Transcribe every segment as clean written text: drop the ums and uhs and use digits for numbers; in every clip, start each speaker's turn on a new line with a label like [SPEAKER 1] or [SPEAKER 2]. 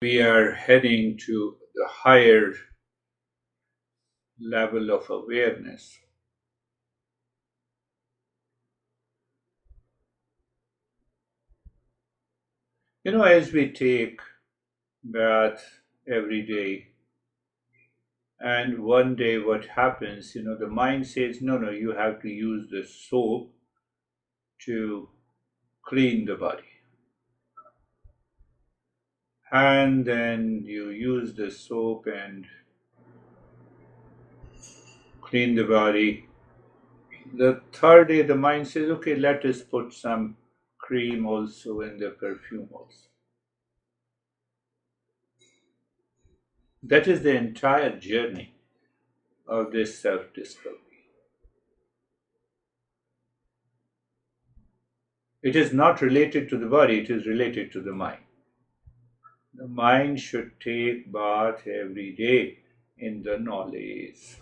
[SPEAKER 1] We are heading to the higher level of awareness. As we take bath every day, and one day what happens, the mind says, no, no, you have to use the soap to clean the body. And then you use the soap and clean the body. The third day, the mind says, okay, let us put some cream also in the perfume also. That is the entire journey of this self discovery. It is not related to the body, it is related to the mind. The mind should take bath every day in the knowledge.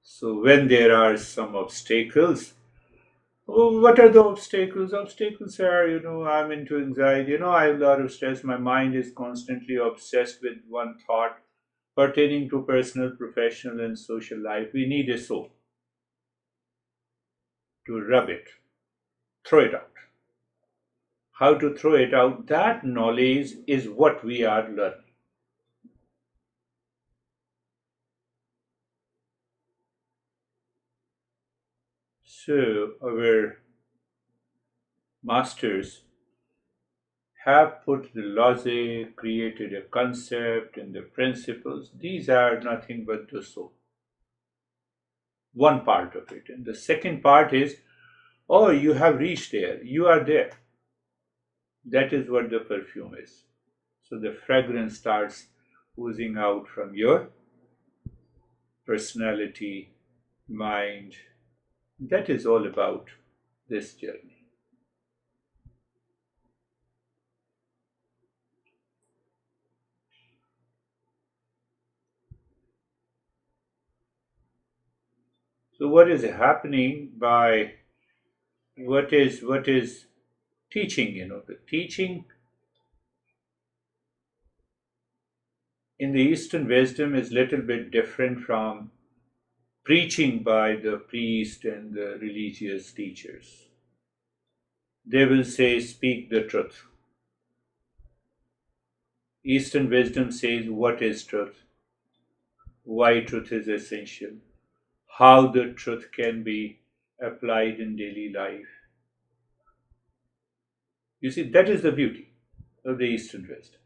[SPEAKER 1] So when there are some obstacles, oh, what are the obstacles? Obstacles are, I'm into anxiety, I have a lot of stress, my mind is constantly obsessed with one thought pertaining to personal, professional, and social life. We need a soap to rub it, throw it out. How to throw it out, that knowledge is what we are learning. So, our masters have put the logic, created a concept and the principles. These are nothing but the soul. One part of it. And the second part is, oh, you have reached there, you are there. That is what the perfume is. So the fragrance starts oozing out from your personality, mind. That is all about this journey. So what is happening by what is teaching? The teaching in the Eastern wisdom is little bit different from preaching by the priest and the religious teachers. They will say, speak the truth. Eastern wisdom says what is truth, why truth is essential, how the truth can be applied in daily life. You see, that is the beauty of the Eastern wisdom.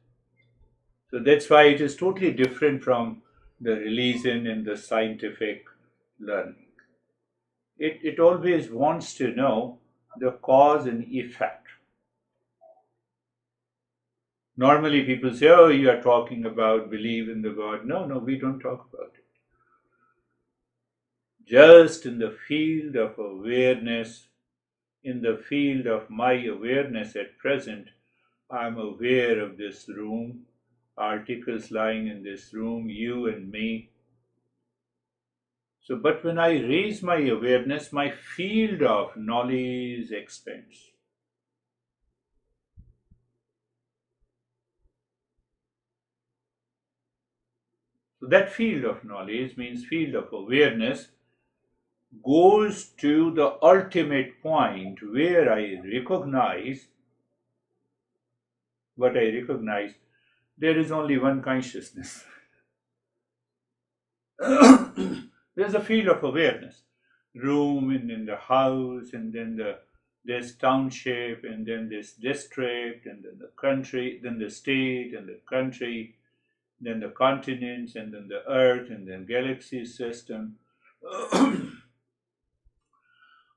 [SPEAKER 1] So that's why it is totally different from the religion and the scientific learning. It always wants to know the cause and effect. Normally people say, oh, you are talking about believe in the God. No, no, we don't talk about it. Just in the field of awareness, in the field of my awareness at present, I'm aware of this room, articles lying in this room, you and me. So, but when I raise my awareness, my field of knowledge expands. So, that field of knowledge means field of awareness goes to the ultimate point where I recognize what I recognize. There is only one consciousness. There's a field of awareness, room and then the house and then this township and then this district and then the country, then the state and the country, then the continents and then the earth and then galaxy system.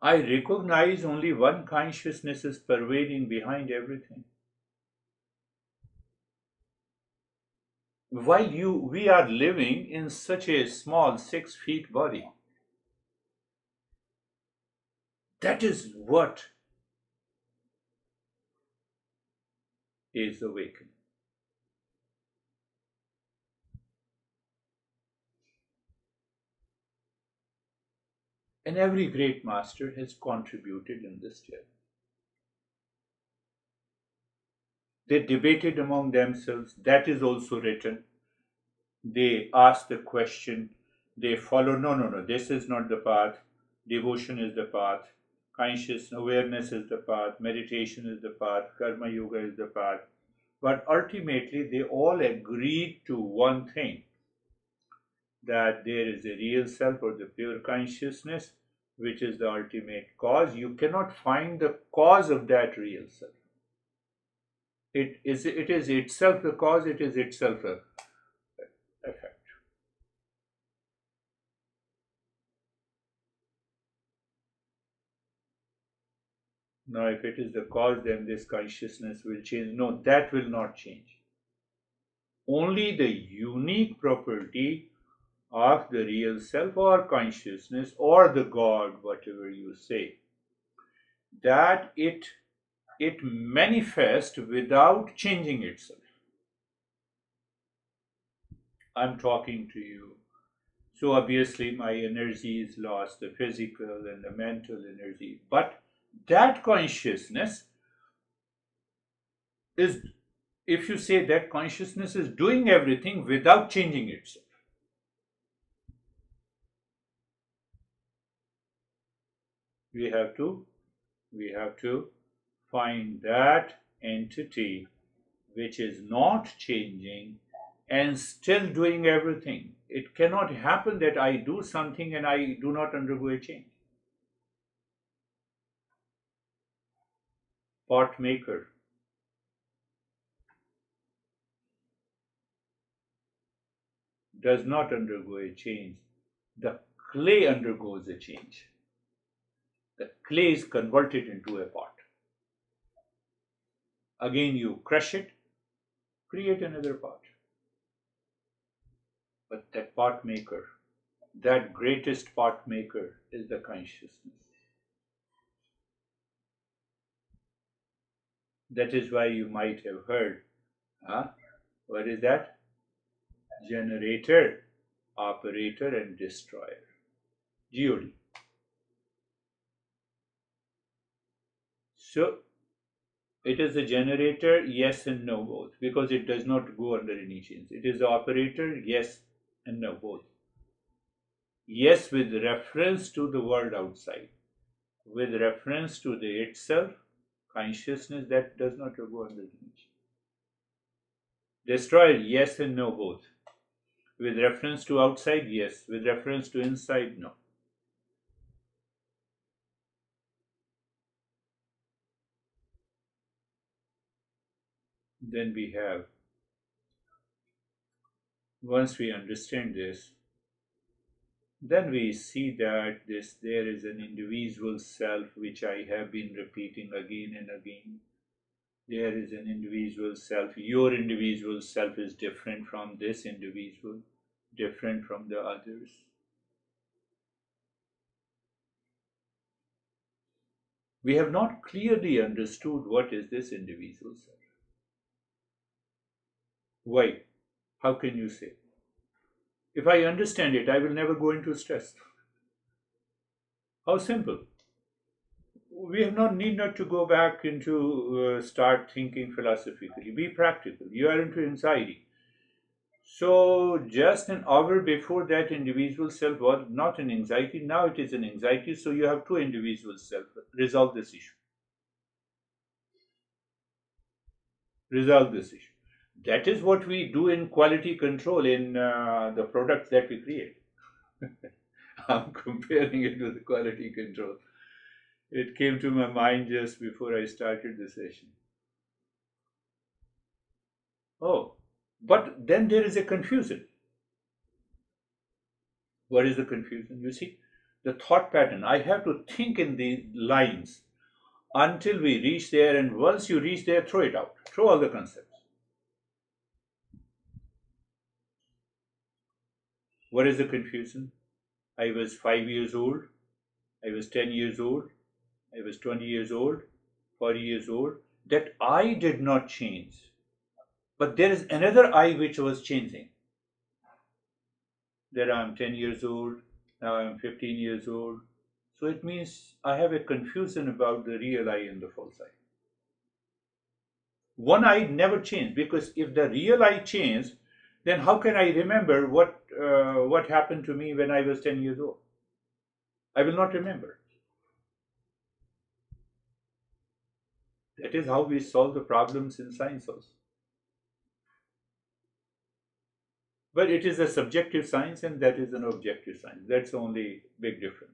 [SPEAKER 1] I recognize only one consciousness is pervading behind everything. While we are living in such a small 6 feet body, that is what is awakened. And every great master has contributed in this journey. They debated among themselves. That is also written. They ask the question. They follow. No, no, no. This is not the path. Devotion is the path. Conscious awareness is the path. Meditation is the path. Karma yoga is the path. But ultimately, they all agreed to one thing, that there is a real self or the pure consciousness, which is the ultimate cause. You cannot find the cause of that real self. It is itself the cause, it is itself a effect. Now, if it is the cause, then this consciousness will change. No, that will not change. Only the unique property of the real self or consciousness or the God, whatever you say, that it manifests without changing itself. I'm talking to you. So obviously my energy is lost, the physical and the mental energy. But that consciousness is, if you say that consciousness is doing everything without changing itself. We have to find that entity which is not changing and still doing everything. It cannot happen that I do something and I do not undergo a change. Pot maker does not undergo a change. The clay undergoes a change. The clay is converted into a pot. Again, you crush it, create another pot. But that pot maker, that greatest pot maker, is the consciousness. That is why you might have heard, huh? What is that? Generator, operator, and destroyer. GOD. So it is a generator, yes and no both, because it does not go under any chains. It is the operator, yes and no both. Yes, with reference to the world outside, with reference to the itself, consciousness that does not go under any chains. Destroyer, yes and no both. With reference to outside, yes. With reference to inside, no. Then we have, once we understand this, then we see that there is an individual self, which I have been repeating again and again. There is an individual self. Your individual self is different from this individual, different from the others. We have not clearly understood what is this individual self. Why? How can you say? If I understand it, I will never go into stress. How simple. We have need not to go back into start thinking philosophically. Be practical. You are into anxiety. So just an hour before, that individual self was not an anxiety. Now it is an anxiety. So you have two individual self. Resolve this issue. Resolve this issue. That is what we do in quality control in the products that we create. I'm comparing it with quality control. It came to my mind just before I started the session. Oh, but then there is a confusion. What is the confusion? You see, the thought pattern. I have to think in these lines until we reach there, and once you reach there, throw it out. Throw all the concepts. What is the confusion? I was 5 years old. I was 10 years old. I was 20 years old. 40 years old. That I did not change. But there is another I which was changing. That I'm 10 years old, now I'm 15 years old. So it means I have a confusion about the real I and the false I. One I never change, because if the real I change, then how can I remember what happened to me when I was 10 years old? I will not remember. That is how we solve the problems in science also. But it is a subjective science and that is an objective science. That's the only big difference.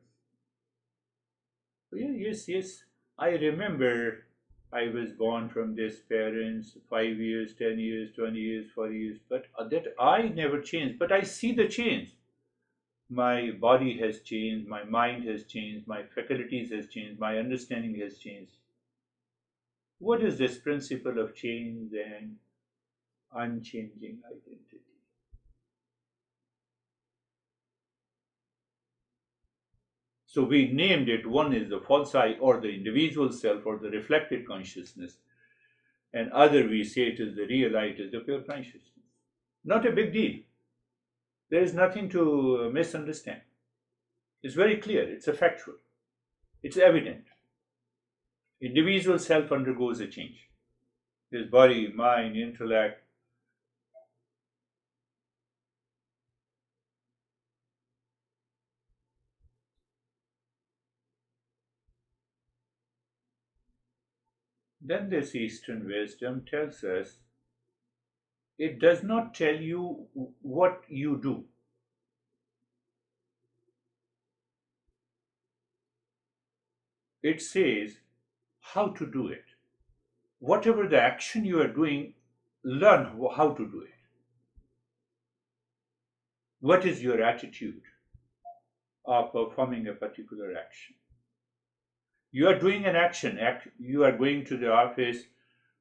[SPEAKER 1] So yeah, yes, yes. I remember I was born from these parents, 5 years, 10 years, 20 years, 40 years, but that I never changed. But I see the change. My body has changed, my mind has changed, my faculties has changed, my understanding has changed. What is this principle of change and unchanging identity? So we named it. One is the false I, or the individual self, or the reflected consciousness, and other we say it is the real I, it is the pure consciousness. Not a big deal. There is nothing to misunderstand. It's very clear, it's a factual, it's evident. Individual self undergoes a change. His body, mind, intellect. Then this Eastern wisdom tells us it does not tell you what you do. It says how to do it. Whatever the action you are doing, learn how to do it. What is your attitude of performing a particular action? You are doing an action, you are going to the office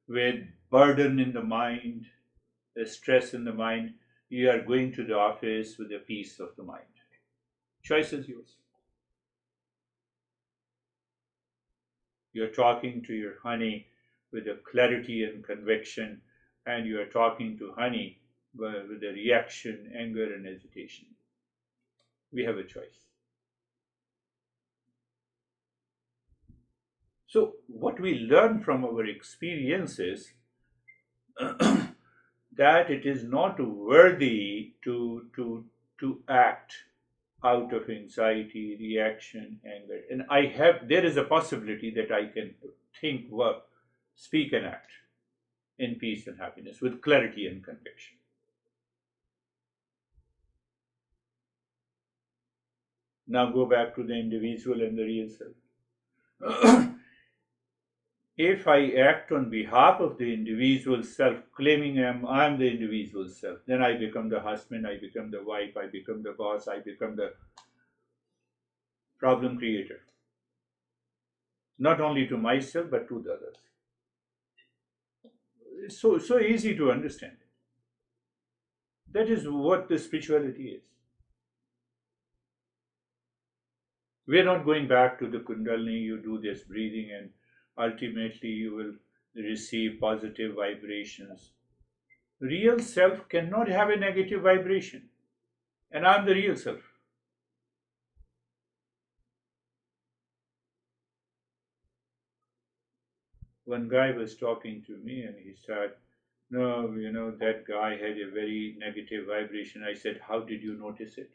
[SPEAKER 1] with burden in the mind, stress in the mind. You are going to the office with a peace of the mind. Choice is yours. You're talking to your honey with a clarity and conviction, and you are talking to honey with a reaction, anger, and hesitation. We have a choice. So, what we learn from our experiences that it is not worthy to act out of anxiety, reaction, anger. And there is a possibility that I can think, work, speak, and act in peace and happiness with clarity and conviction. Now go back to the individual and the real self. If I act on behalf of the individual self, claiming I'm the individual self, then I become the husband, I become the wife, I become the boss, I become the problem creator. Not only to myself, but to the others. It's so easy to understand. That is what the spirituality is. We're not going back to the kundalini, you do this breathing, and ultimately you will receive positive vibrations. Real self cannot have a negative vibration, and I'm the real self. One guy was talking to me and he said, no, that guy had a very negative vibration. I said, how did you notice it?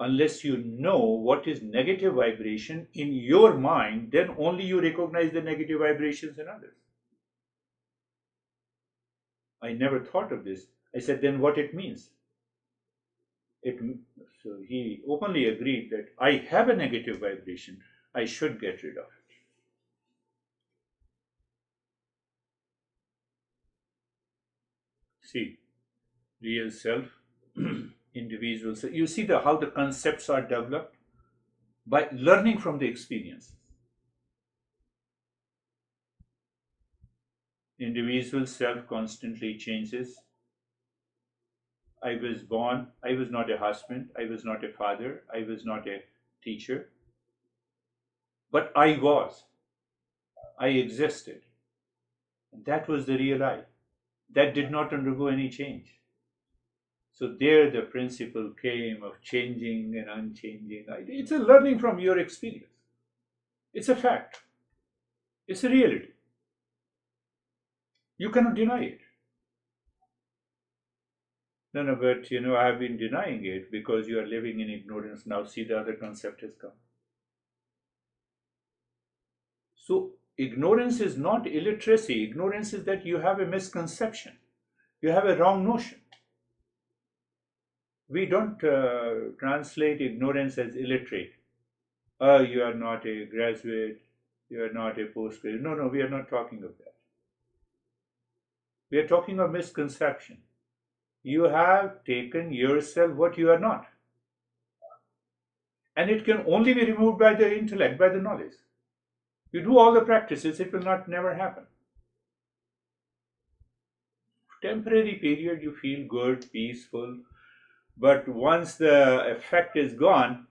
[SPEAKER 1] Unless you know what is negative vibration in your mind, then only you recognize the negative vibrations in others. I never thought of this. I said, then what it means? It, so he openly agreed that I have a negative vibration. I should get rid of it. See, real self, individual self. You see how the concepts are developed by learning from the experience. Individual self constantly changes. I was born, I was not a husband, I was not a father, I was not a teacher, but I was. I existed. That was the real I. That did not undergo any change. So there the principle came of changing and unchanging. It's a learning from your experience. It's a fact. It's a reality. You cannot deny it. No, no, but I have been denying it because you are living in ignorance. Now, see, the other concept has come. So, ignorance is not illiteracy. Ignorance is that you have a misconception, you have a wrong notion. We don't translate ignorance as illiterate. Oh, you are not a graduate, you are not a postgraduate. No, no, we are not talking of that. We are talking of misconception. You have taken yourself what you are not. And it can only be removed by the intellect, by the knowledge. You do all the practices, it will not never happen. Temporary period, you feel good, peaceful, but once the effect is gone,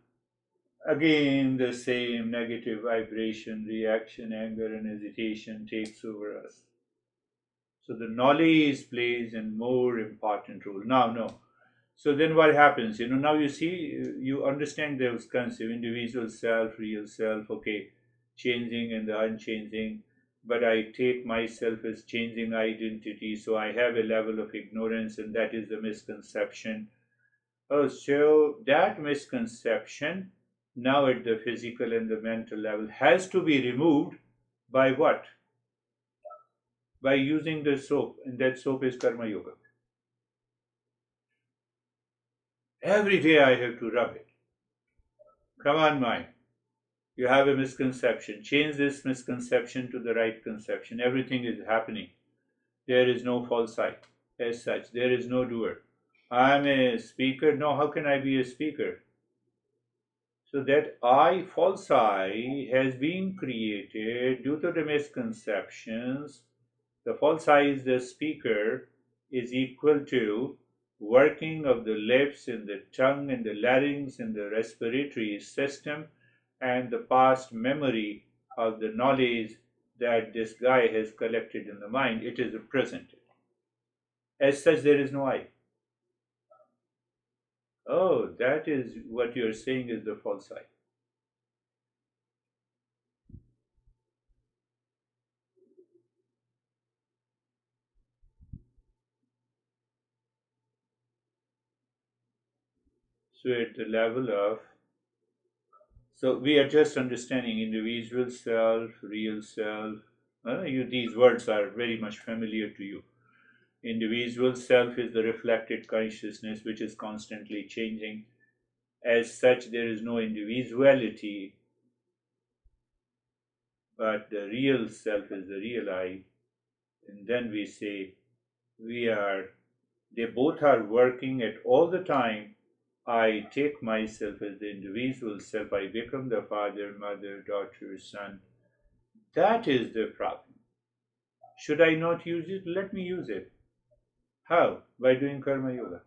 [SPEAKER 1] again the same negative vibration, reaction, anger, and hesitation takes over us. So the knowledge plays a more important role. Now, no. So then what happens? Now you see, you understand those concepts, individual self, real self, okay, changing and the unchanging. But I take myself as changing identity, so I have a level of ignorance, and that is the misconception. Oh, so that misconception, now at the physical and the mental level, has to be removed by what? By using the soap, and that soap is Karma Yoga. Every day I have to rub it. Come on, mind. You have a misconception. Change this misconception to the right conception. Everything is happening. There is no false I as such. There is no doer. I'm a speaker. No, how can I be a speaker? So that I, false I, has been created due to the misconceptions. The false I is the speaker is equal to working of the lips and the tongue and the larynx and the respiratory system and the past memory of the knowledge that this guy has collected in the mind. It is represented. As such, there is no I. Oh, that is what you're saying is the false I. So at the level of, so we are just understanding individual self, real self. These words are very much familiar to you. Individual self is the reflected consciousness which is constantly changing. As such, there is no individuality, but the real self is the real I. And then we say, they both are working at all the time. I take myself as the individual self, I become the father, mother, daughter, son. That is the problem. Should I not use it? Let me use it. How? By doing karma yoga.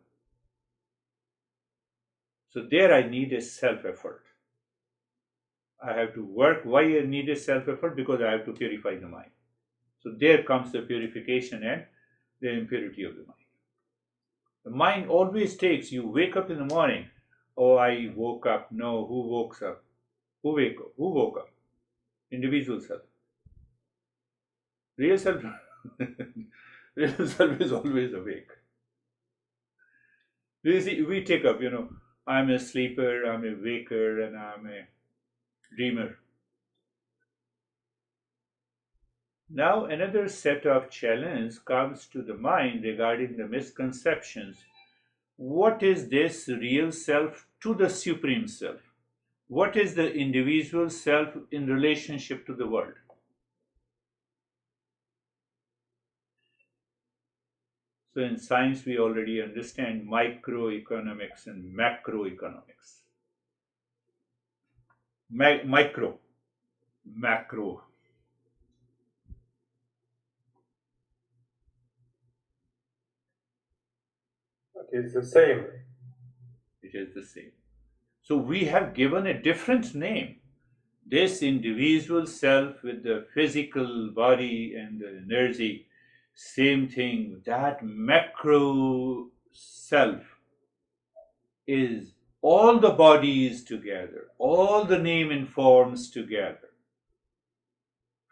[SPEAKER 1] So there I need a self effort. I have to work. Why I need a self effort? Because I have to purify the mind. So there comes the purification and the impurity of the mind. The mind always takes, you wake up in the morning. Oh, I woke up. No, who woke up? Who wake up? Who woke up? Individual self. Real self, real self is always awake. You see, we take up, I'm a sleeper, I'm a waker, and I'm a dreamer. Now, another set of challenge comes to the mind regarding the misconceptions. What is this real self to the supreme self? What is the individual self in relationship to the world? So, in science, we already understand microeconomics and macroeconomics. Micro, macro.
[SPEAKER 2] It's the same.
[SPEAKER 1] It is the same. So we have given a different name. This individual self with the physical body and the energy, same thing. That macro self is all the bodies together, all the name and forms together.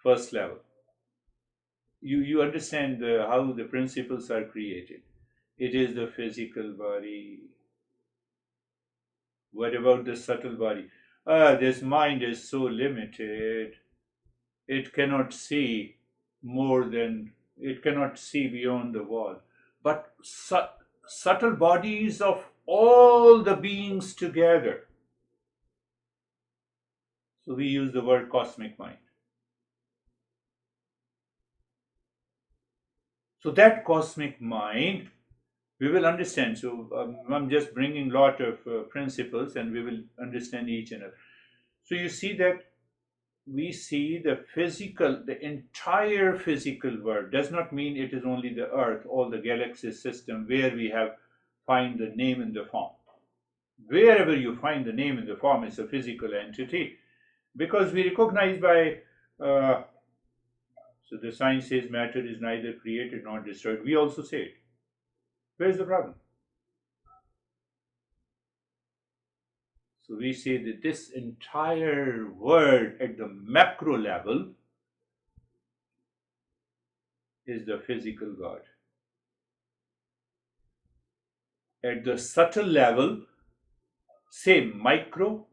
[SPEAKER 1] First level. You understand how the principles are created. It is the physical body. What about the subtle body? This mind is so limited. It cannot see more than, it cannot see beyond the wall. But subtle bodies of all the beings together. So we use the word cosmic mind. So that cosmic mind, we will understand. So I'm just bringing a lot of principles, and we will understand each and every. So you see that we see the physical, the entire physical world does not mean it is only the earth, all the galaxy system where we have find the name in the form. Wherever you find the name in the form, it's a physical entity, because we recognize by so the science says matter is neither created nor destroyed. We also say it. Where's the problem? So we say that this entire world at the macro level is the physical God. At the subtle level, say micro,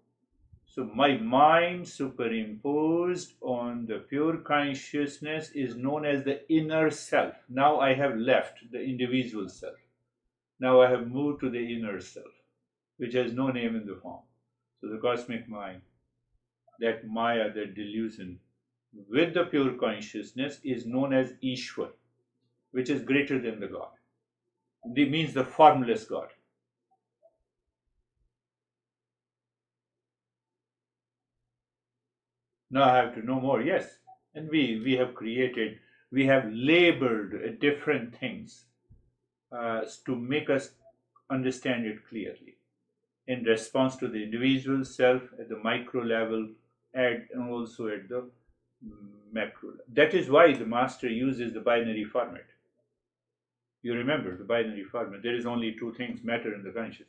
[SPEAKER 1] so my mind superimposed on the pure consciousness is known as the inner self. Now I have left the individual self. Now I have moved to the inner self, which has no name in the form. So the cosmic mind, that Maya, that delusion, with the pure consciousness is known as Ishwar, which is greater than the God. It means the formless God. Now I have to know more. Yes. And we have created, we have labeled different things to make us understand it clearly in response to the individual self at the micro level and also at the macro level. That is why the master uses the binary format. You remember the binary format. There is only two things, matter and the consciousness.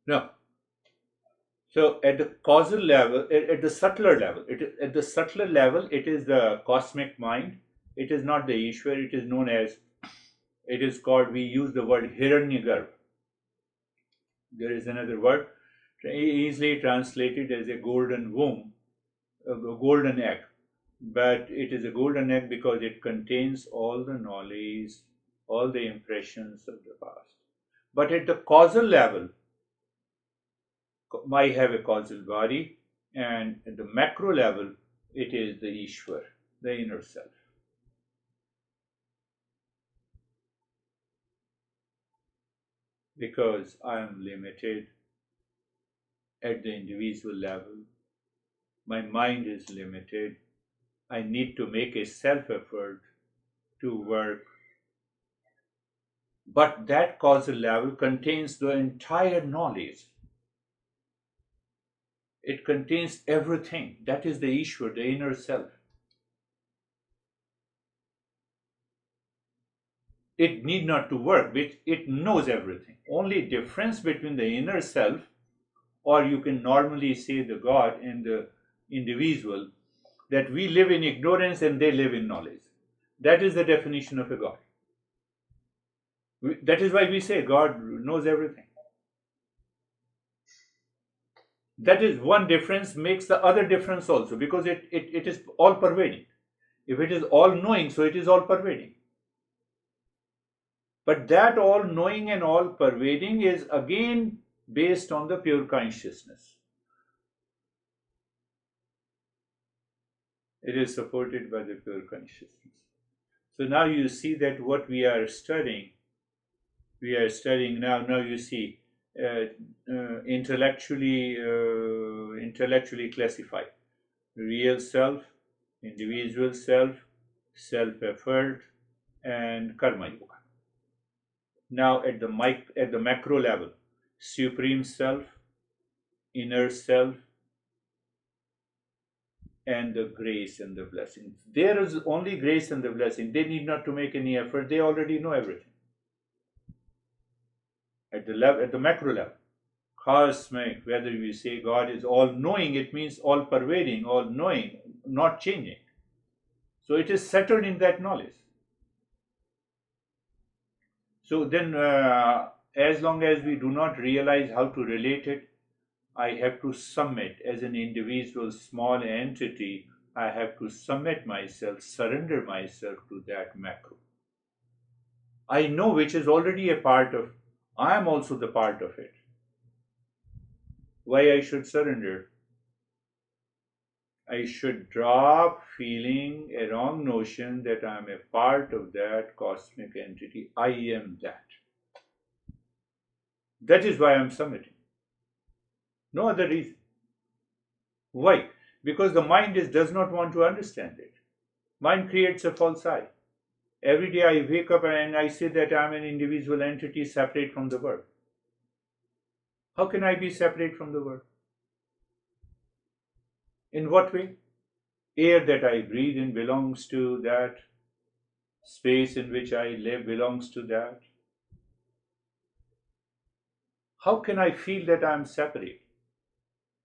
[SPEAKER 1] No. So at the causal level, at the subtler level, at the subtler level, it is the cosmic mind. It is not the Ishwar. It is known as, it is called, we use the word Hiranyagarbha. There is another word easily translated as a golden womb, a golden egg. But it is a golden egg because it contains all the knowledge, all the impressions of the past. But at the causal level, I have a causal body, and at the macro level, it is the Ishwar, the inner self. Because I am limited at the individual level, my mind is limited, I need to make a self effort to work. But that causal level contains the entire knowledge. It contains everything. That is the Ishwar, the inner self. It need not to work, which it knows everything. Only difference between the inner self, or you can normally say the God and the individual, that we live in ignorance and they live in knowledge. That is the definition of a God. That is why we say God knows everything. That is one difference makes the other difference also, because it is all pervading. If it is all knowing, so it is all pervading. But that all knowing and all pervading is again based on the pure consciousness. It is supported by the pure consciousness. So now you see that what we are studying now. Now you see intellectually classified real self, individual self, self effort, and karma yoga. Now at the macro level, supreme self, inner self, and the grace and the blessing. There is only grace and the blessing. They need not to make any effort. They already know everything. at the level, at the macro level. Cosmic, whether we say God is all knowing, it means all pervading, all knowing, not changing. So it is settled in that knowledge. So then, as long as we do not realize how to relate it, I have to submit as an individual small entity. I have to submit myself, surrender myself to that macro. I know which is already a part of, I am also the part of it. Why I should surrender? I should drop feeling a wrong notion that I am a part of that cosmic entity. I am that. That is why I am submitting. No other reason. Why? Because the mind does not want to understand it. Mind creates a false I. Every day I wake up and I say that I am an individual entity separate from the world. How can I be separate from the world? In what way? Air that I breathe in belongs to that. Space in which I live belongs to that. How can I feel that I am separate?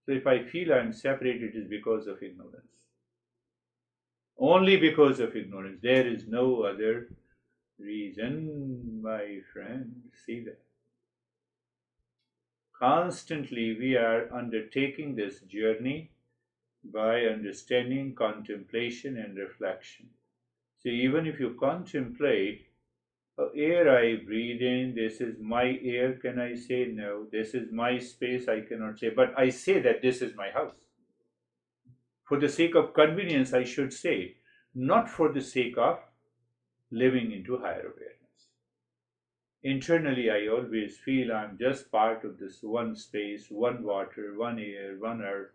[SPEAKER 1] So if I feel I am separate, it is because of ignorance. Only because of ignorance. There is no other reason, my friend. See that. Constantly we are undertaking this journey by understanding, contemplation, and reflection. So even if you contemplate, air I breathe in, this is my air, can I say no? This is my space, I cannot say, but I say that this is my house. For the sake of convenience, I should say, not for the sake of living into higher awareness. Internally, I always feel I'm just part of this one space, one water, one air, one earth.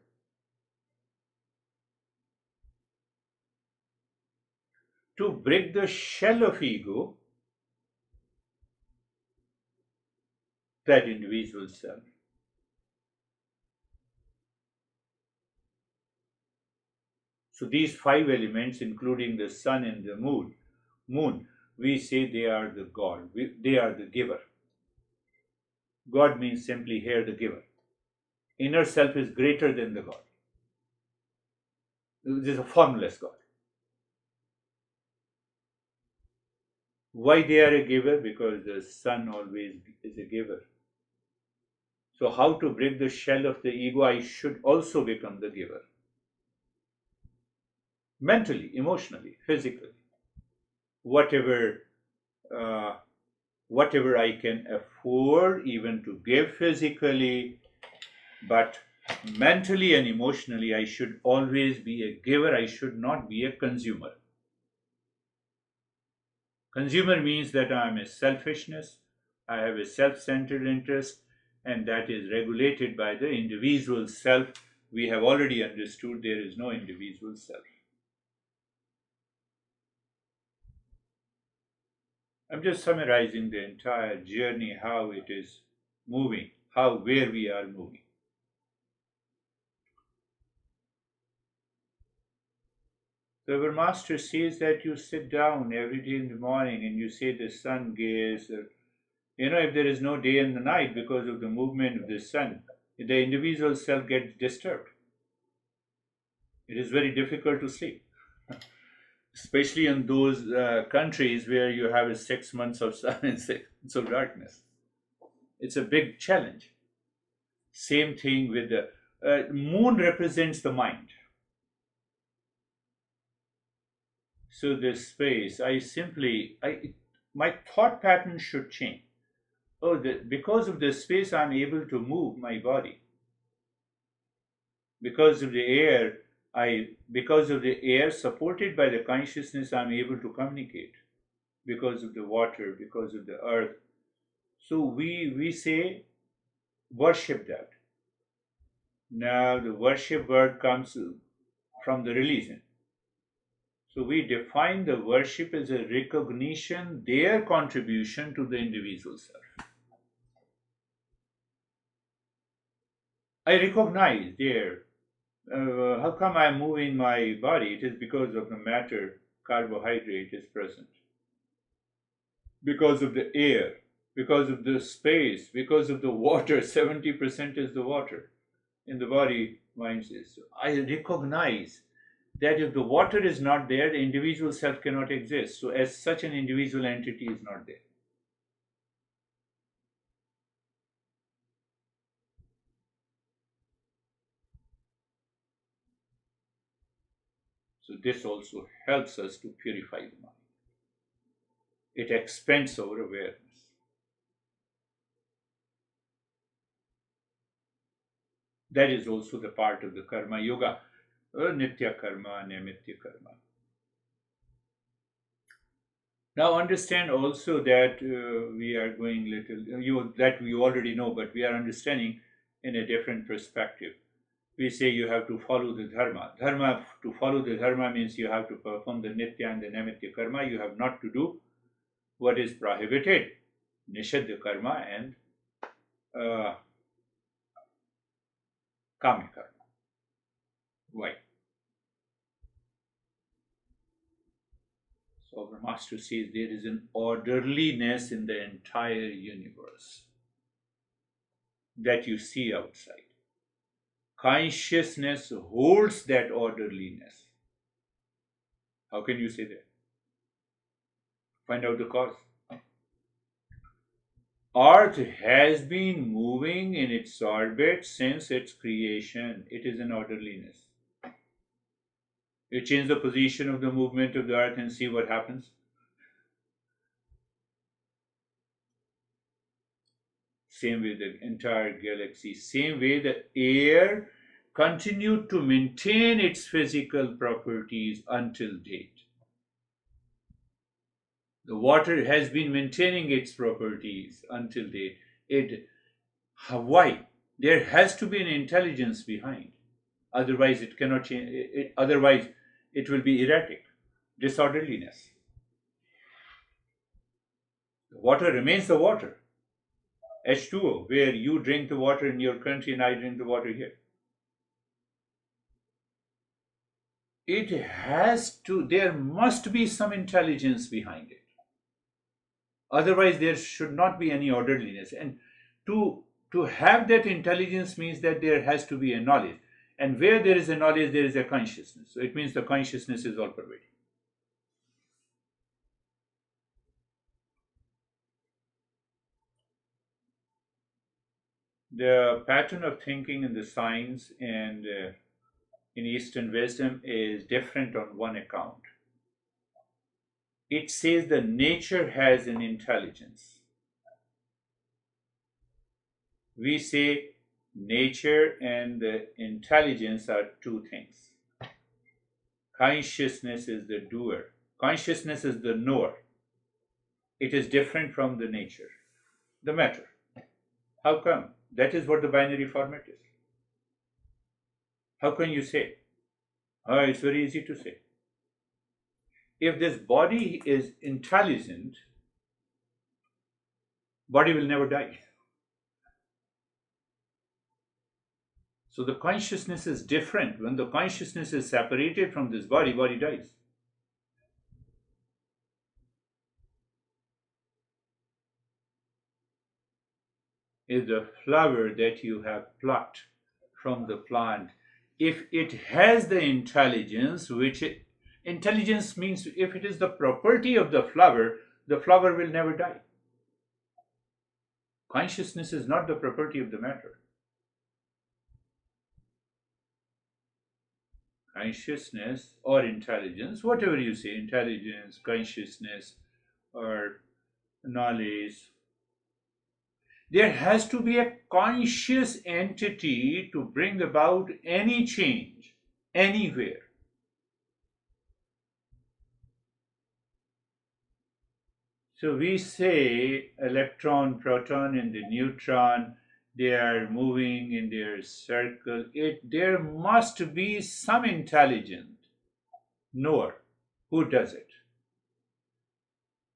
[SPEAKER 1] To break the shell of ego, that individual self. So these five elements, including the sun and the moon, we say they are the God. They are the giver. God means simply here the giver. Inner self is greater than the God. This is a formless God. Why they are a giver? Because the sun always is a giver. So how to break the shell of the ego? I should also become the giver. Mentally, emotionally, physically. Whatever I can afford even to give physically, but mentally and emotionally, I should always be a giver. I should not be a consumer. Consumer means that I am a selfishness, I have a self-centered interest, and that is regulated by the individual self. We have already understood there is no individual self. I'm just summarizing the entire journey, how it is moving, where we are moving. So our master says that you sit down every day in the morning and you say the sun gaze. If there is no day and the night because of the movement of the sun, the individual self gets disturbed. It is very difficult to sleep, especially in those countries where you have 6 months of sun and 6 months of darkness. It's a big challenge. Same thing with the moon represents the mind. So this space, my thought pattern should change. Because of the space, I'm able to move my body. Because of the air supported by the consciousness, I'm able to communicate. Because of the water, because of the earth. So we say worship that. Now the worship word comes from the religion. So we define the worship as a recognition, their contribution to the individual self. I recognize there. How come I'm moving my body? It is because of the matter, carbohydrate is present. Because of the air. because of the space, because of the water. 70% is the water in the body, mind says. So I recognize that if the water is not there, the individual self cannot exist. So, as such, an individual entity is not there. So, this also helps us to purify the mind. It expands our awareness. That is also the part of the karma yoga, nitya karma, naimitya karma. Now understand also that we are going little, that we already know, but we are understanding in a different perspective. We say you have to follow the dharma. To follow the dharma means you have to perform the nitya and the naimitya karma. You have not to do what is prohibited, nishadya karma and uh, kama karma. Why? So our master says there is an orderliness in the entire universe that you see outside. Consciousness holds that orderliness. How can you say that? Find out the cause. Earth has been moving in its orbit since its creation. It is in orderliness. You change the position of the movement of the earth and see what happens. Same way the entire galaxy, same way the air continued to maintain its physical properties until date. The water has been maintaining its properties until date. Why? There has to be an intelligence behind. Otherwise, it cannot change. Otherwise, it will be erratic, disorderliness. The water remains the water. H2O, where you drink the water in your country and I drink the water here. It has to, there must be some intelligence behind it. Otherwise, there should not be any orderliness. And to have that intelligence means that there has to be a knowledge. And where there is a knowledge, there is a consciousness. So it means the consciousness is all pervading. The pattern of thinking in the science and in Eastern wisdom is different on one account. It says the nature has an intelligence. We say nature and the intelligence are two things. Consciousness is the doer, consciousness is the knower. It is different from the nature, the matter. How come? That is what the binary format is. How can you say? Oh, it's very easy to say. If this body is intelligent, body will never die. So the consciousness is different. When the consciousness is separated from this body, body dies. If the flower that you have plucked from the plant, if it has the intelligence, intelligence means if it is the property of the flower will never die. Consciousness is not the property of the matter. Consciousness or intelligence, whatever you say, intelligence, consciousness, or knowledge, there has to be a conscious entity to bring about any change anywhere. So we say electron, proton, and the neutron, they are moving in their circle. There must be some intelligent knower who does it.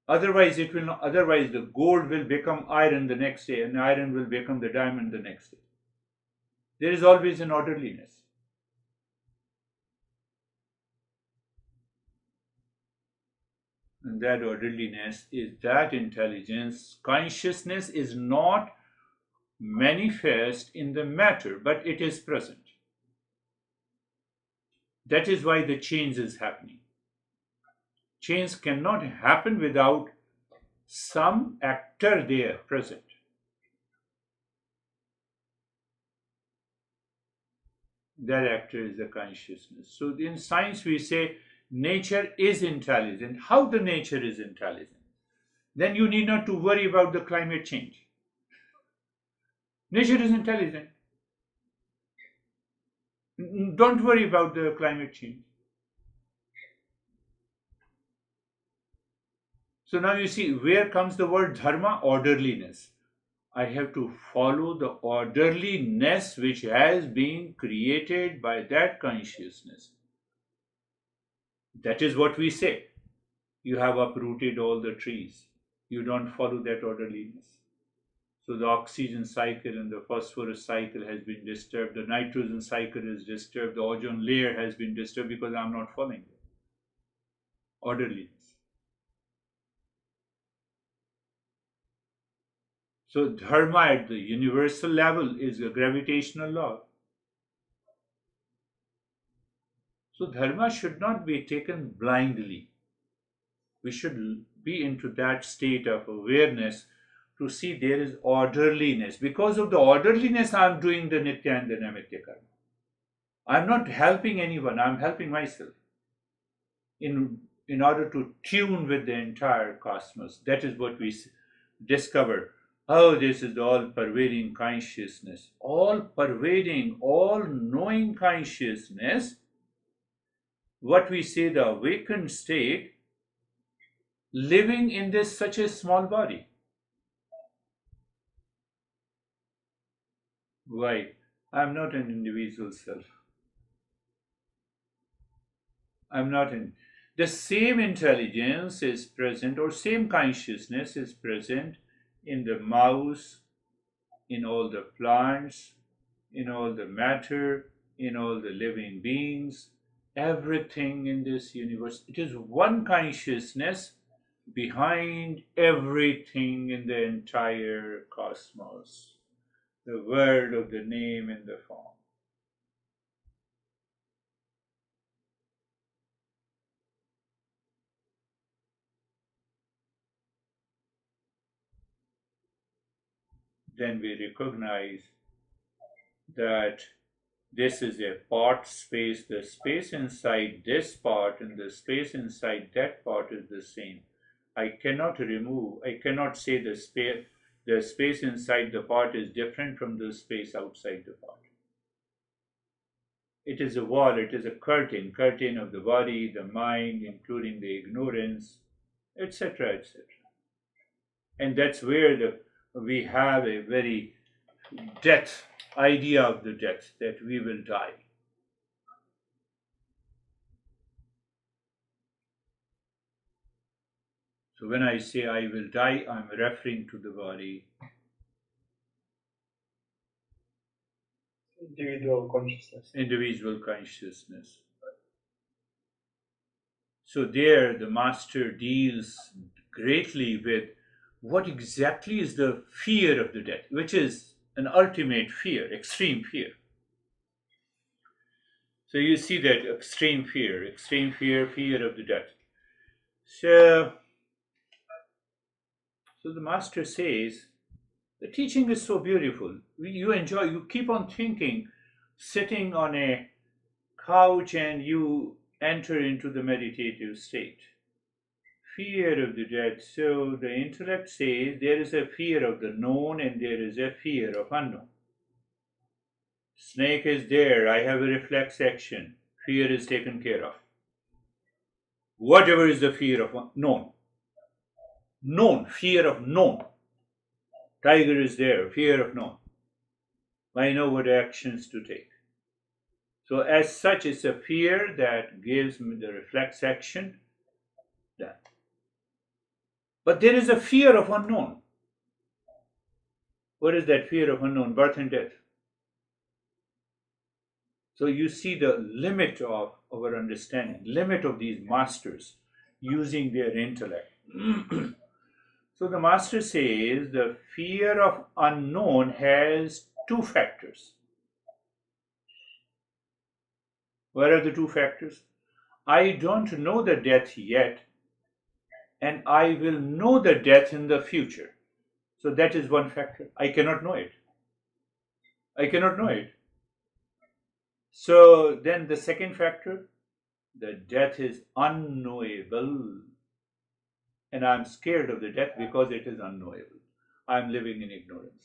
[SPEAKER 1] Otherwise, it will not, otherwise the gold will become iron the next day, and iron will become the diamond the next day. There is always an orderliness. And that orderliness is that intelligence. Consciousness is not manifest in the matter, but it is present. That is why the change is happening. Change cannot happen without some actor there present. That actor is the consciousness. So in science we say nature is intelligent. How the nature is intelligent? Then you need not to worry about the climate change. Nature is intelligent. Don't worry about the climate change. So now you see where comes the word dharma, orderliness. I have to follow the orderliness which has been created by that consciousness. That is what we say. You have uprooted all the trees. You don't follow that orderliness. So the oxygen cycle and the phosphorus cycle has been disturbed. The nitrogen cycle is disturbed. The ozone layer has been disturbed because I'm not following it. Orderliness. So dharma at the universal level is a gravitational law. So dharma should not be taken blindly. We should be into that state of awareness to see there is orderliness. Because of the orderliness, I'm doing the nitya and the naimitya karma. I'm not helping anyone, I'm helping myself in order to tune with the entire cosmos. That is what we discover. Oh, this is all pervading consciousness, all pervading, all knowing consciousness. What we say, the awakened state, living in this such a small body. Why? I'm not an individual self. I'm not in. The same intelligence is present, or same consciousness is present in the mouse, in all the plants, in all the matter, in all the living beings, everything in this universe. It is one consciousness behind everything in the entire cosmos, the word of the name and the form. Then we recognize that this is a part space, the space inside this part and the space inside that part is the same. I cannot say the space inside the pot is different from the space outside the pot. It is a wall, it is a curtain of the body, the mind, including the ignorance, etc., etc. And that's where we have a very death, idea of the death, that we will die. So when I say I will die, I'm referring to the body.
[SPEAKER 2] Individual consciousness.
[SPEAKER 1] Individual consciousness. So there the master deals greatly with what exactly is the fear of the death, which is an ultimate fear, extreme fear. So you see that extreme fear, fear of the death. So the master says, the teaching is so beautiful. You enjoy, you keep on thinking, sitting on a couch and you enter into the meditative state. Fear of the death. So the intellect says there is a fear of the known and there is a fear of unknown. Snake is there, I have a reflex action. Fear is taken care of. Whatever is the fear of known. Known, fear of known. Tiger is there, fear of known. I know what actions to take. So as such, it's a fear that gives me the reflex action. That. But there is a fear of unknown. What is that fear of unknown? Birth and death. So you see the limit of our understanding, limit of these masters. using their intellect. So the master says the fear of unknown has two factors. What are the two factors? I don't know the death yet, and I will know the death in the future. So that is one factor. I cannot know it. I cannot know it. So then the second factor, the death is unknowable. And I'm scared of the death because it is unknowable. I'm living in ignorance.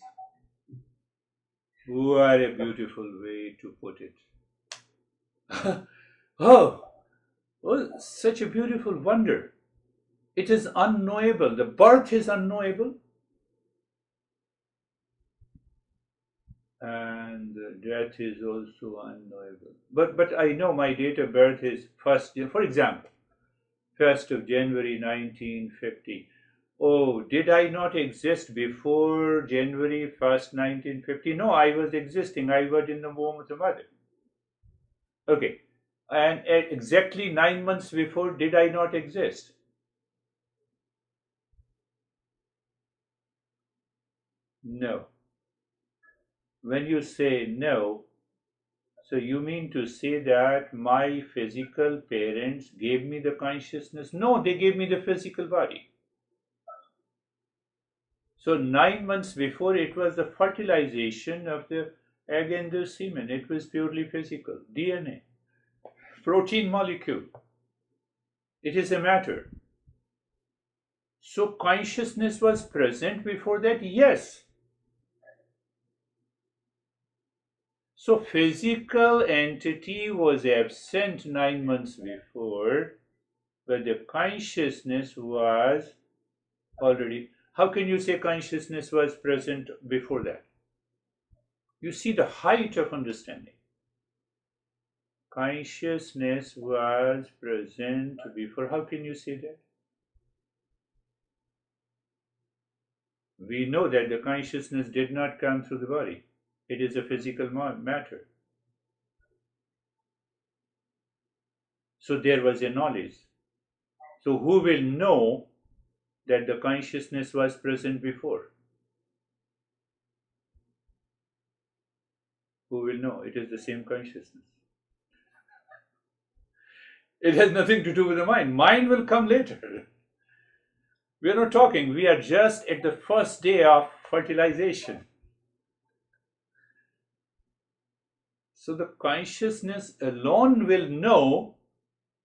[SPEAKER 1] What a beautiful way to put it. Oh, oh, such a beautiful wonder. It is unknowable. The birth is unknowable. And the death is also unknowable. But I know my date of birth is first, for example, 1st of January 1950. Oh, did I not exist before January 1st, 1950? No, I was existing. I was in the womb of the mother. Okay. And exactly 9 months before, did I not exist? No. When you say no, so you mean to say that my physical parents gave me the consciousness? No, they gave me the physical body. So 9 months before, it was the fertilization of the egg and the semen. It was purely physical. DNA, protein molecule. It is a matter. So consciousness was present before that? Yes. So physical entity was absent 9 months before, but the consciousness was already. How can you say consciousness was present before that? You see the height of understanding. Consciousness was present before. How can you say that? We know that the consciousness did not come through the body. It is a physical matter. So there was a knowledge. So who will know that the consciousness was present before? Who will know? It is the same consciousness. It has nothing to do with the mind. Mind will come later. We are not talking. We are just at the first day of fertilization. So the consciousness alone will know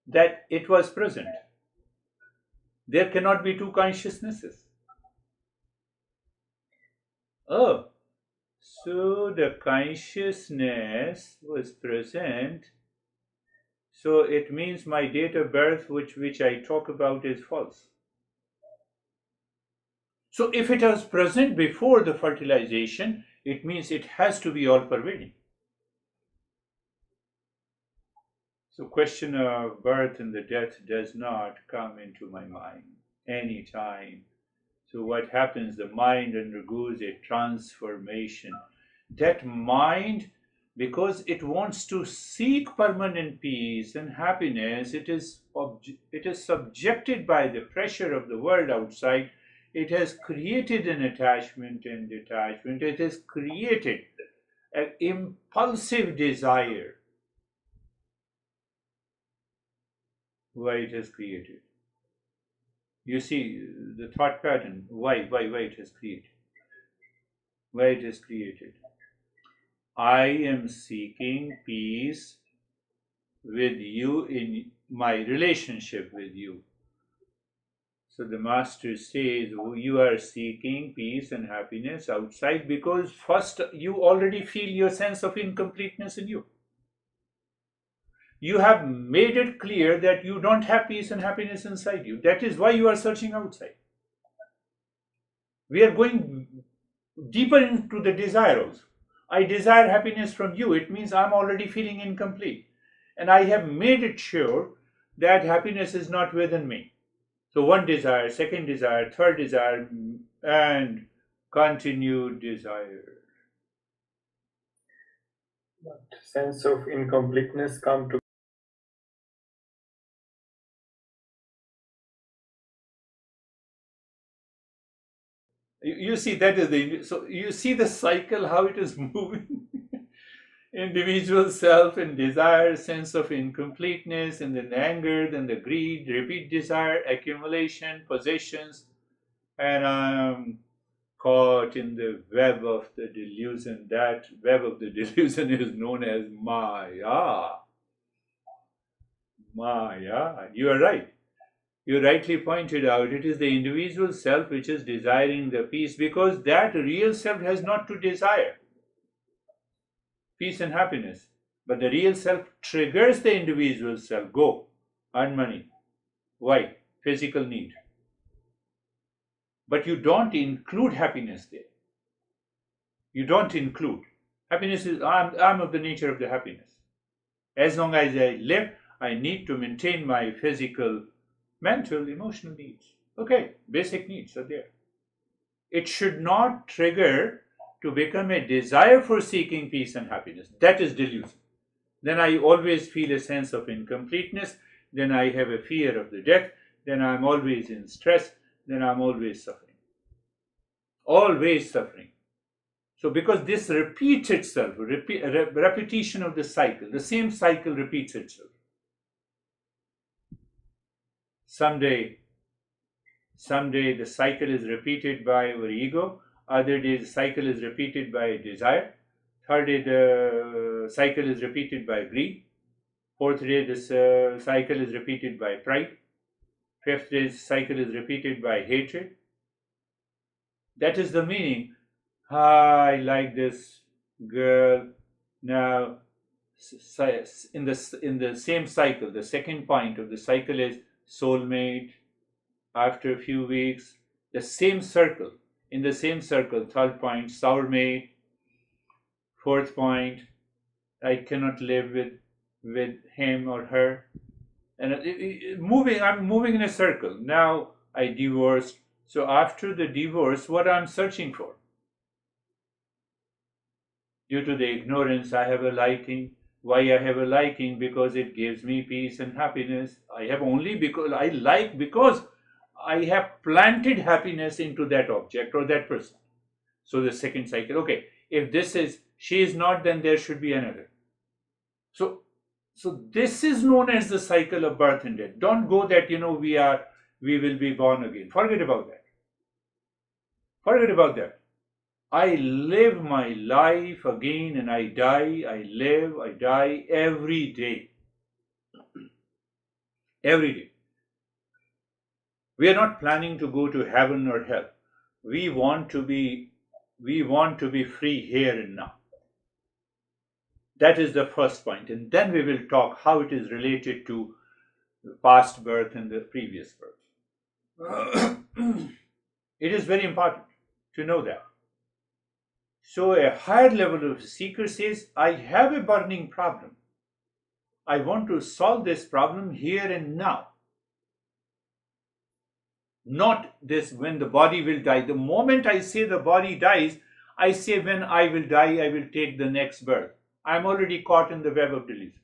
[SPEAKER 1] that it was present. There cannot be two consciousnesses. Oh, so the consciousness was present. So it means my date of birth, which I talk about, is false. So if it was present before the fertilization, it means it has to be all pervading. So question of birth and the death does not come into my mind any time. So what happens? The mind undergoes a transformation. That mind, because it wants to seek permanent peace and happiness, it is subjected by the pressure of the world outside. It has created an attachment and detachment. It has created an impulsive desire. Why it has created? You see the thought pattern. Why it has created? Why it is created? I am seeking peace with you in my relationship with you. So the master says, oh, you are seeking peace and happiness outside because first you already feel your sense of incompleteness in you. You have made it clear that you don't have peace and happiness inside you. That is why you are searching outside. We are going deeper into the desire also. I desire happiness from you. It means I'm already feeling incomplete. And I have made it sure that happiness is not within me. So one desire, second desire, third desire, and continued desire.
[SPEAKER 2] But sense of incompleteness come to
[SPEAKER 1] You see, that is so you see the cycle, how it is moving. Individual self and desire, sense of incompleteness, and then anger, then the greed, repeat desire, accumulation, possessions, and I'm caught in the web of the delusion. That web of the delusion is known as Maya. Maya. You are right. You rightly pointed out it is the individual self which is desiring the peace, because that real self has not to desire peace and happiness. But the real self triggers the individual self. Go, earn money. Why? Physical need. But you don't include happiness there. You don't include. Happiness is, I'm of the nature of the happiness. As long as I live, I need to maintain my physical, mental, emotional needs. Okay, basic needs are there. It should not trigger to become a desire for seeking peace and happiness. That is delusion. Then I always feel a sense of incompleteness. Then I have a fear of the death. Then I'm always in stress. Then I'm always suffering. Always suffering. So because this repeats itself, repetition of the cycle, the same cycle repeats itself. Someday the cycle is repeated by our ego. Other day the cycle is repeated by desire. Third day the cycle is repeated by greed. Fourth day this cycle is repeated by pride. Fifth day the cycle is repeated by hatred. That is the meaning. I like this girl. Now, in the same cycle, the second point of the cycle is soulmate. After a few weeks, the same circle. In the same circle, third point, soulmate. Fourth point, I cannot live with him or her. And I'm moving in a circle. Now I divorced. So after the divorce, what I'm searching for? Due to the ignorance, I have a liking. Why I have a liking? Because it gives me peace and happiness. I have only because I like, because I have planted happiness into that object or that person. So the second cycle. Okay, if this is she is not, then there should be another. So this is known as the cycle of birth and death. Don't go that we will be born again. Forget about that. Forget about that. I live my life again and I die. I live, I die every day. Every day. We are not planning to go to heaven or hell. We want to be free here and now. That is the first point. And then we will talk how it is related to the past birth and the previous birth. It is very important to know that. So a higher level of seeker says, I have a burning problem. I want to solve this problem here and now. Not this when the body will die. The moment I say the body dies, I say when I will die, I will take the next birth. I am already caught in the web of delusion.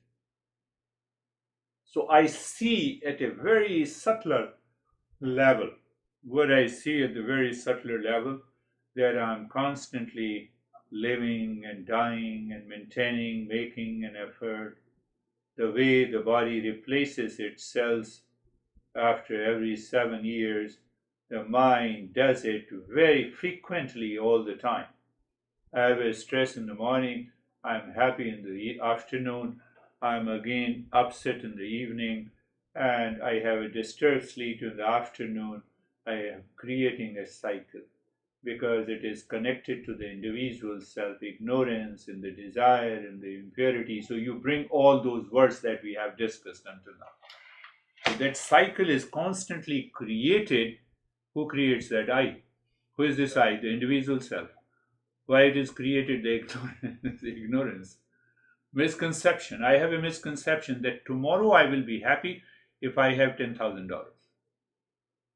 [SPEAKER 1] So I see at a very subtler level, what I see at the very subtler level, that I'm constantly living and dying and maintaining, making an effort. The way the body replaces its cells after every 7 years, the mind does it very frequently all the time. I have a stress in the morning, I'm happy in the afternoon, I'm again upset in the evening, and I have a disturbed sleep in the afternoon. I am creating a cycle because it is connected to the individual self, ignorance and the desire and the impurity. So you bring all those words that we have discussed until now. So that cycle is constantly created. Who creates that I? Who is this I? The individual self. Why it is created? The ignorance. Misconception. I have a misconception that tomorrow I will be happy if I have $10,000.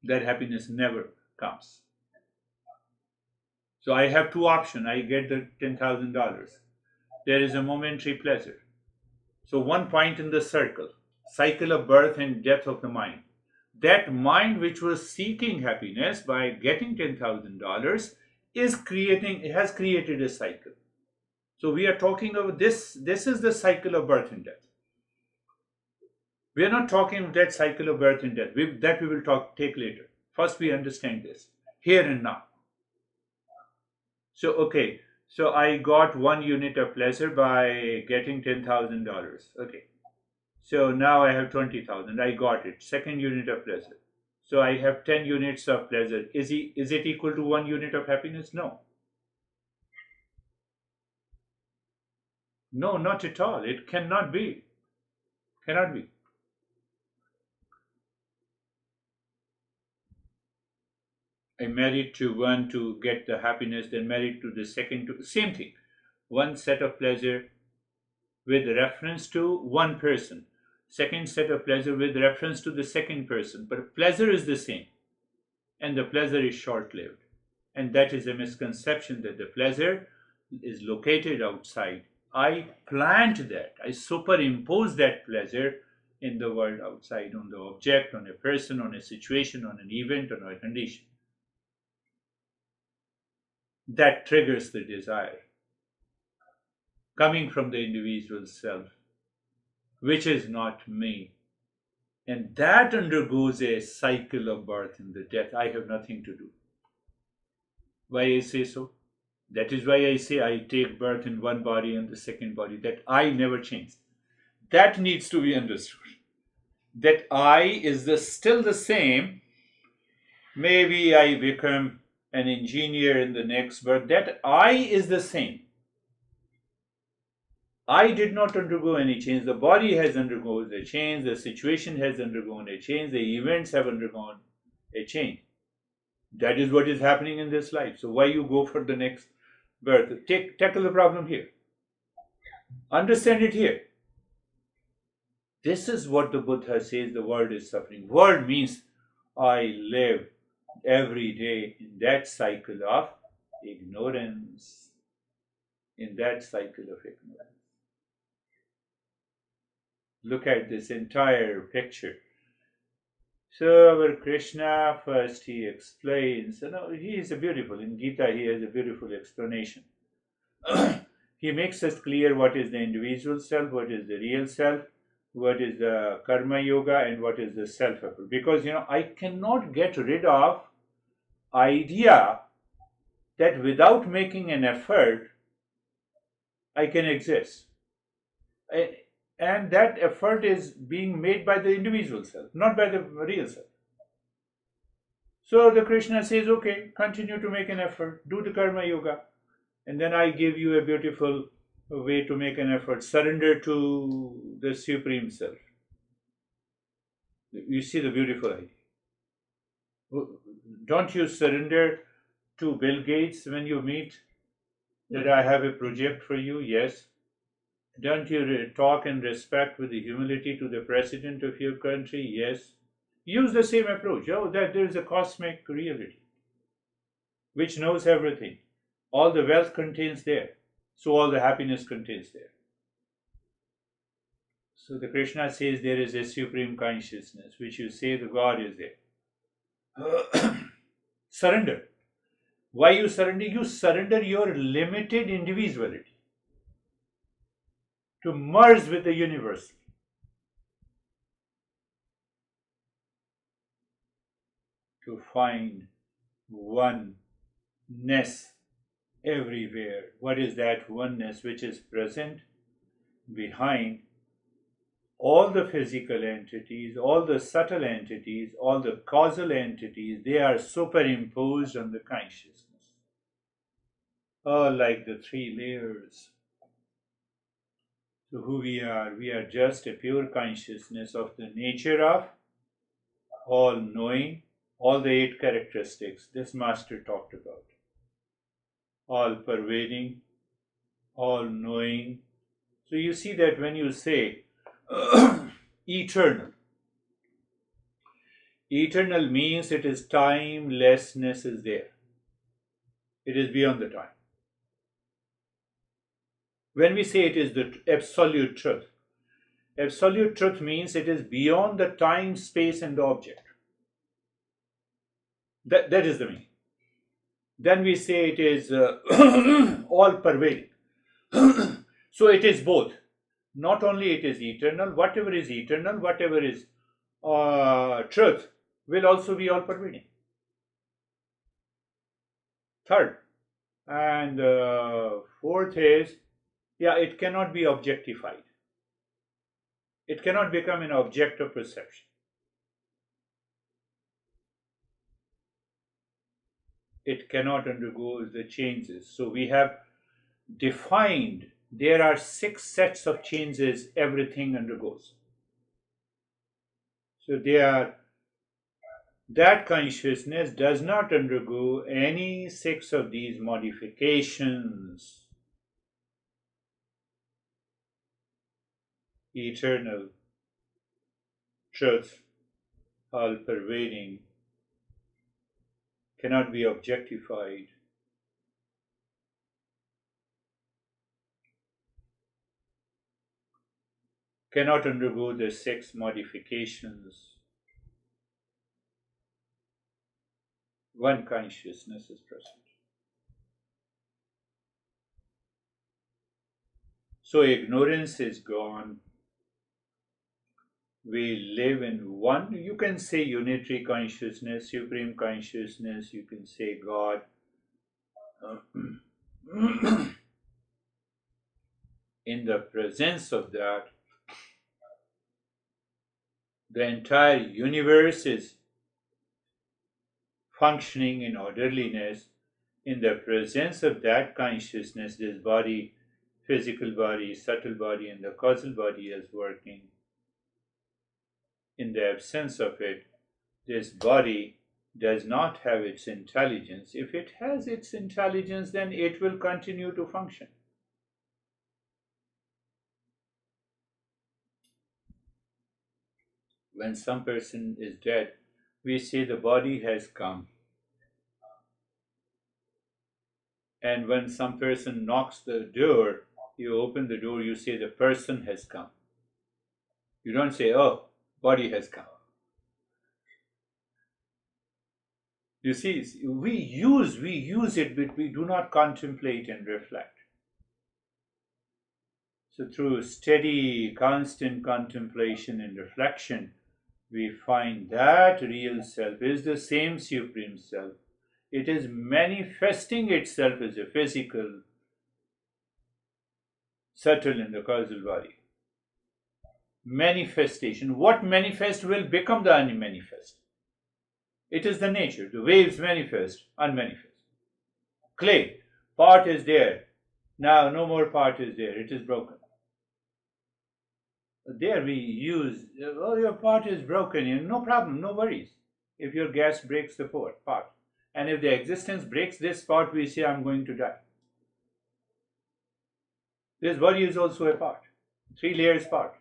[SPEAKER 1] That happiness never comes. So I have two options. I get the $10,000. There is a momentary pleasure. So one point in the cycle of birth and death of the mind. That mind which was seeking happiness by getting $10,000 has created a cycle. So we are talking about this. This is the cycle of birth and death. We are not talking of that cycle of birth and death. That we will take later. First, we understand this here and now. So okay, so I got 1 unit of pleasure by getting $10,000. Okay, so now I have 20,000. I got it. Second unit of pleasure. So I have 10 units of pleasure. Is it equal to 1 unit of happiness? No. No, not at all. It cannot be. Cannot be. I married to one to get the happiness, then married to the second to same thing. One set of pleasure with reference to one person. Second set of pleasure with reference to the second person. But pleasure is the same. And the pleasure is short-lived. And that is a misconception that the pleasure is located outside. I plant that. I superimpose that pleasure in the world outside, on the object, on a person, on a situation, on an event, on a condition. That triggers the desire coming from the individual self, which is not me. And that undergoes a cycle of birth and the death. I have nothing to do. Why I say so? That is why I say I take birth in one body and the second body, that I never change. That needs to be understood. That I is still the same. Maybe I become an engineer in the next birth. That I is the same. I did not undergo any change. The body has undergone a change. The situation has undergone a change. The events have undergone a change. That is what is happening in this life. So why you go for the next birth? Tackle the problem here. Understand it here. This is what the Buddha says the world is suffering. World means I live every day in that cycle of ignorance. In that cycle of ignorance. Look at this entire picture. So our Krishna, first he explains, he is a beautiful, in Gita he has a beautiful explanation. He makes us clear what is the individual self, what is the real self, what is the karma yoga, and what is the self-effort. Because I cannot get rid of idea that without making an effort, I can exist. And that effort is being made by the individual self, not by the real self. So the Krishna says, okay, continue to make an effort, do the karma yoga, and then I give you a beautiful way to make an effort. Surrender to the Supreme Self. You see the beautiful idea. Don't you surrender to Bill Gates when you meet that I have a project for you? Yes. Don't you talk in respect with the humility to the president of your country? Yes. Use the same approach. That there is a cosmic reality which knows everything. All the wealth contains there. So all the happiness contains there. So the Krishna says there is a supreme consciousness, which you say the God is there. Surrender. Why you surrender? You surrender your limited individuality to merge with the universal. To find oneness everywhere. What is that oneness which is present behind all the physical entities, all the subtle entities, all the causal entities? They are superimposed on the consciousness. All like the three layers. So who we are just a pure consciousness of the nature of all knowing, all the 8 characteristics this master talked about. All pervading, all knowing. So you see that when you say eternal, eternal means it is timelessness is there. It is beyond the time. When we say it is the absolute truth means it is beyond the time, space, and the object. That is the meaning. Then we say it is all pervading. So it is both. Not only it is eternal, whatever is eternal, whatever is truth, will also be all pervading. Third, and fourth is, yeah, it cannot be objectified. It cannot become an object of perception. It cannot undergo the changes. So we have defined there are 6 sets of changes everything undergoes. So they are, that consciousness does not undergo any 6 of these modifications. Eternal, truth, all pervading, cannot be objectified. Cannot undergo the 6 modifications. One consciousness is present. So ignorance is gone. We live in one, you can say unitary consciousness, supreme consciousness, you can say God. In the presence of that, the entire universe is functioning in orderliness. In the presence of that consciousness, this body, physical body, subtle body, and the causal body is working. In the absence of it, this body does not have its intelligence. If it has its intelligence, then it will continue to function. When some person is dead, we say the body has come. And when some person knocks the door, you open the door, you say the person has come. You don't say, oh, body has come. You see, we use it, but we do not contemplate and reflect. So through steady, constant contemplation and reflection, we find that real self is the same supreme self. It is manifesting itself as a physical, subtle in the causal body. Manifestation. What manifests will become the unmanifest. It is the nature. The waves manifest, unmanifest. Clay, part is there. Now no more part is there. It is broken. There we use, oh, your part is broken. No problem, no worries. If your gas breaks the part. And if the existence breaks this part, we say, I'm going to die. This body is also a part. 3 layers part.